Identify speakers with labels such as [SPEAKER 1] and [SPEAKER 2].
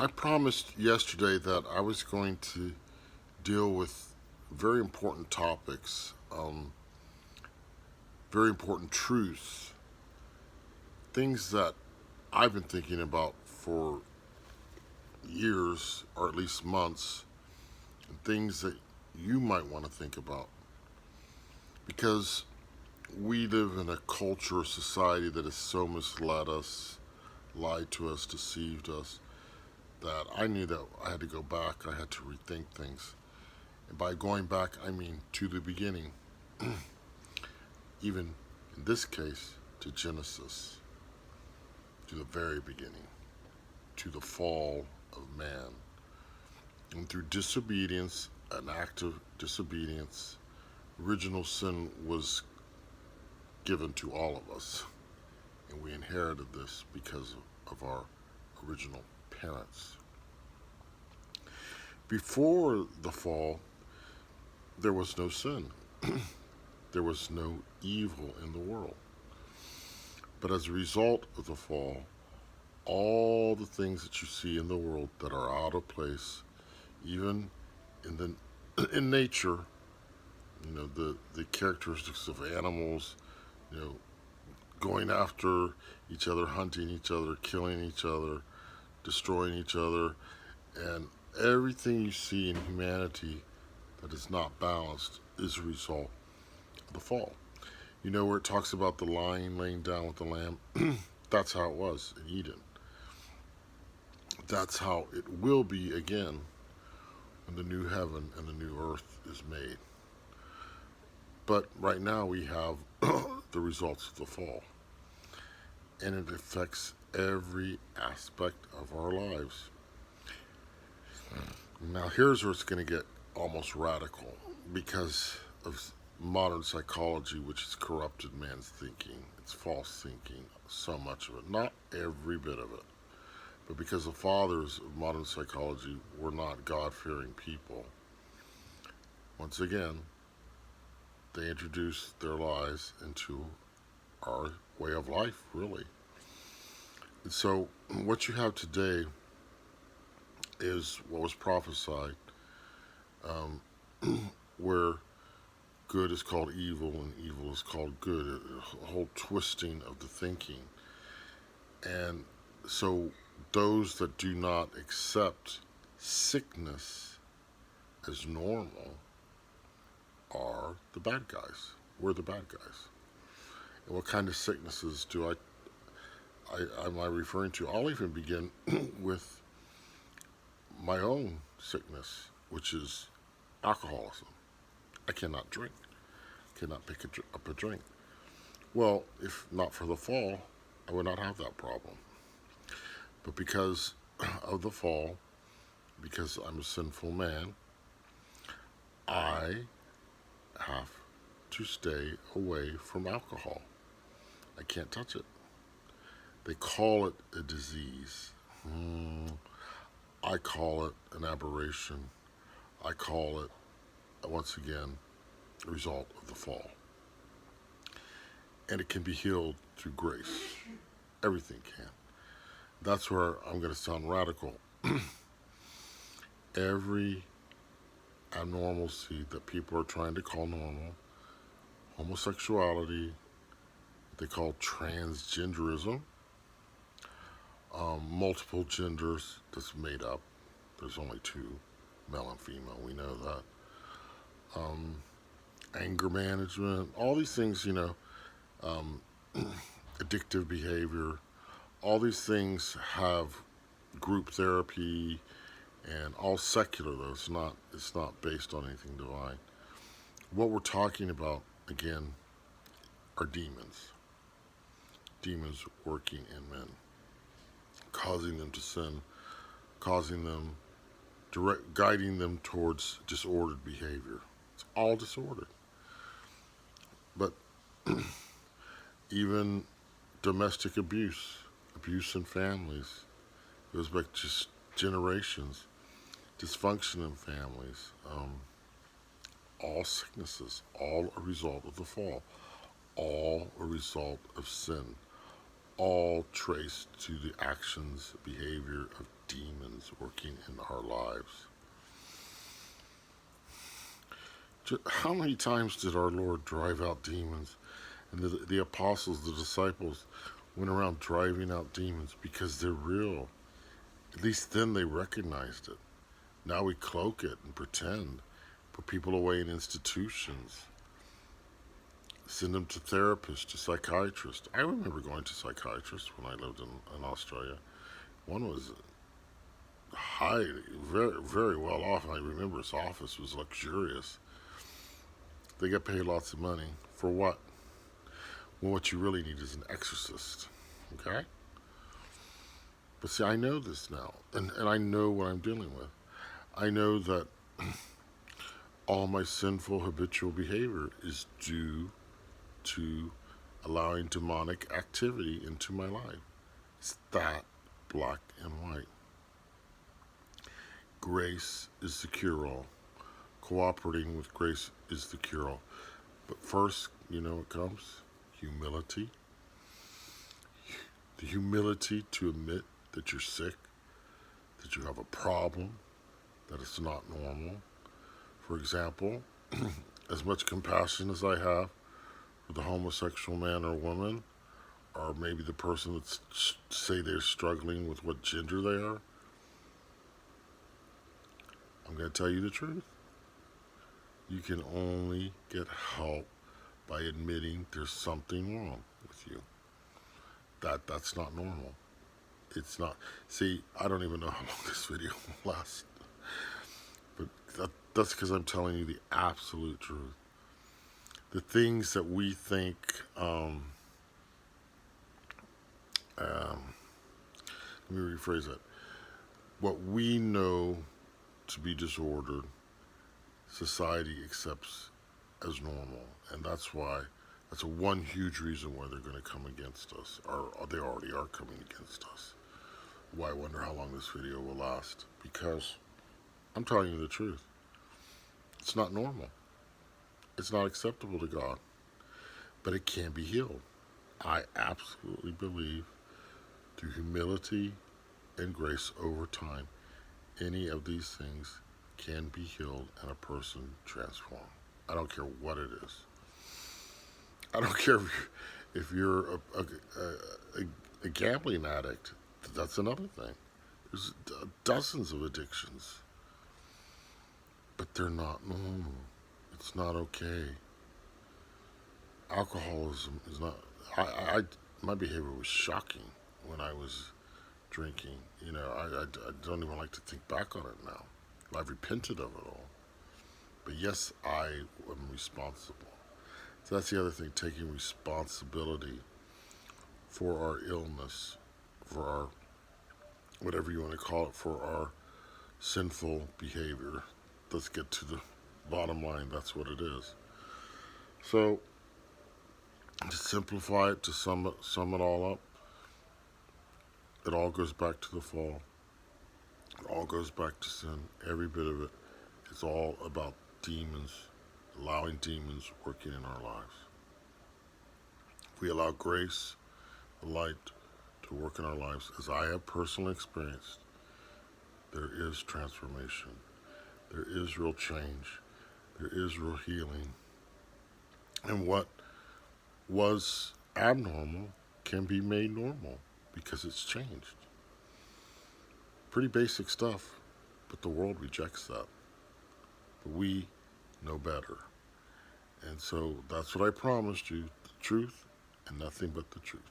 [SPEAKER 1] I promised yesterday that I was going to deal with very important topics, very important truths, things that I've been thinking about for years, or at least months, and things that you might want to think about. Because we live in a culture, society that has so misled us, lied to us, deceived us, that I knew that I had to go back, I had to rethink things. And by going back, I mean to the beginning, even in this case, to Genesis, to the very beginning, to the fall of man. And through disobedience, an act of disobedience, original sin was given to all of us. And we inherited this because of our original parents. Before the fall, there was no sin. There was no evil in the world. But as a result of the fall, all the things that you see in the world that are out of place, even in in nature, the characteristics of animals, you know, going after each other, hunting each other, killing each other, destroying each other, and everything you see in humanity that is not balanced is a result of the fall. You know where it talks about the lion laying down with the lamb? That's how it was in Eden. That's how it will be again when the new heaven and the new earth is made. But right now we have the results of the fall, and it affects every aspect of our lives. Now, here's where it's going to get almost radical because of modern psychology, which has corrupted man's thinking. It's false thinking, so much of it. Not every bit of it. But because the fathers of modern psychology were not God fearing people, once again, they introduced their lies into our way of life, really. And so, what you have today is what was prophesied, um, where good is called evil and evil is called good, a whole twisting of the thinking. And so, those that do not accept sickness as normal are the bad guys. We're the bad guys. And what kind of sicknesses am I referring to? I'll even begin with my own sickness, which is alcoholism. I cannot drink, cannot pick up a drink. Well, if not for the fall, I would not have that problem. But because of the fall, because I'm a sinful man, I have to stay away from alcohol. I can't touch it. They call it a disease. I call it an aberration. I call it, once again, a result of the fall. And it can be healed through grace. Everything can. That's where I'm going to sound radical. Every abnormalcy that people are trying to call normal, homosexuality, they call transgenderism, multiple genders that's made up. There's only two, male and female. We know that. Anger management, all these things, um, addictive behavior, all these things have group therapy and all secular though. It's not based on anything divine. What we're talking about again are demons. Demons working in men, causing them to sin, causing them guiding them towards disordered behavior. It's all disordered. But even domestic abuse, abuse in families, goes back just generations, dysfunction in families, all sicknesses, all a result of the fall, all a result of sin, all traced to the actions, behavior of demons working in our lives. How many times did our Lord drive out demons? And the apostles, the disciples, went around driving out demons because they're real. At least then they recognized it. Now we cloak it and pretend, put people away in institutions, send them to therapists, to psychiatrists. I remember going to psychiatrists when I lived in Australia. One was high, very, very well off. I remember his office was luxurious. They get paid lots of money. For what? Well, what you really need is an exorcist. Okay? But see, I know this now, and I know what I'm dealing with. I know that all my sinful habitual behavior is due to allowing demonic activity into my life. It's that black and white. Grace is the cure-all. Cooperating with grace is the cure-all. But first, it comes humility. The humility to admit that you're sick, that you have a problem, that it's not normal. For example, as much compassion as I have for the homosexual man or woman, or maybe the person that say they're struggling with what gender they are, I'm going to tell you the truth. You can only get help by admitting there's something wrong with you. That's not normal. It's not. See, I don't even know how long this video will last. But that's because I'm telling you the absolute truth. The things that we think, let me rephrase that. What we know to be disordered, society accepts as normal. And that's one huge reason why they're going to come against us, or they already are coming against us. Why I wonder how long this video will last. Because I'm telling you the truth. It's not normal. It's not acceptable to God. But it can be healed. I absolutely believe through humility and grace over time, any of these things can be healed and a person transformed. I don't care what it is. I don't care if you're a gambling addict. That's another thing. There's dozens of addictions. But they're not normal. It's not okay. Alcoholism is not. My behavior was shocking when I was drinking. I don't even like to think back on it now. I've repented of it all. But yes, I am responsible. So that's the other thing, taking responsibility for our illness, for our, whatever you want to call it, for our sinful behavior. Let's get to the bottom line. That's what it is. So, to simplify it, to sum it all up, it all goes back to the fall. It all goes back to sin. Every bit of it. It's all about demons, allowing demons working in our lives. If we allow grace, the light, to work in our lives, as I have personally experienced, there is transformation. There is real change. There is real healing. And what was abnormal can be made normal because it's changed. Pretty basic stuff, but the world rejects that. But we know better. And so that's what I promised you, the truth and nothing but the truth.